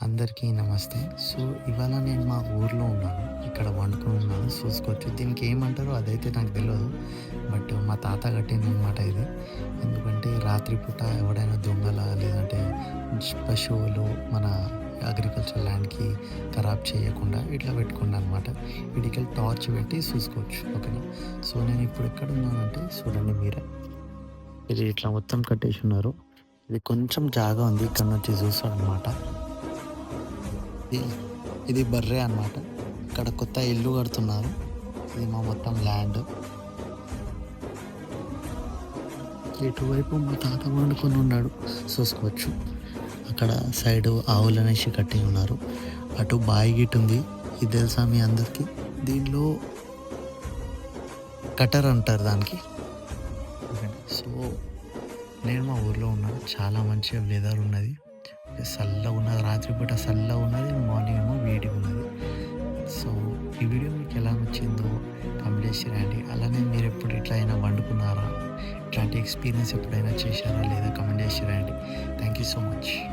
అందరికీ నమస్తే. సో, ఇవాళ నేను మా ఊర్లో ఉన్నాను. ఇక్కడ వండుకొని ఉన్నాను చూసుకోవచ్చు. దీనికి ఏమంటారో అదైతే నాకు తెలవదు. బట్ మా తాత కట్టిందనమాట ఇది. ఎందుకంటే రాత్రిపూట ఎవడైనా దొంగల లేదంటే పశువులు మన అగ్రికల్చర్ ల్యాండ్‌కి ఖరాబ్ చేయకుండా ఇట్లా పెట్టుకున్నాననమాట. ఈడికెళ్ళి టార్చ్ పెట్టి చూసుకోవచ్చు. ఓకేనా. సో, నేను ఇప్పుడు ఎక్కడున్నానంటే చూడండి మీరే. ఇది ఇట్లా మొత్తం కట్టేసున్నారు. ఇది కొంచెం జాగా ఉంది. ఇక్కడ నుంచి చూస్తాడనమాట. ఇది ఇది బర్రె అన్నమాట. ఇక్కడ కొత్త ఇల్లు కడుతున్నారు. ఇది మా మొత్తం ల్యాండ్. ఇటువైపు మా తాత వండుకొని ఉన్నాడు చూసుకోవచ్చు. అక్కడ సైడు ఆవులనేసి కట్టి ఉన్నారు. అటు బాయి గిట్ ఉంది. ఇది తెలుసా మీ అందరికీ? దీనిలో కటర్ అంటారు దానికి. సో, నేను మా ఊర్లో ఉన్నాను. చాలా మంచిగా వెదర్ ఉన్నది. చల్లగా ఉన్నది. రాత్రిపూట చల్లగా ఉన్నది. మార్నింగ్ ఏమో వేడిగా ఉన్నది. సో, ఈ వీడియో మీకు ఎలా నచ్చిందో కామెంట్ చేసి రండి. అలానే మీరు ఎప్పుడు ఇట్లా అయినా వండుకున్నారా? ఇట్లాంటి ఎక్స్పీరియన్స్ ఎప్పుడైనా చేశారా లేదా కామెంట్ చేసి రండి. Thank you so much.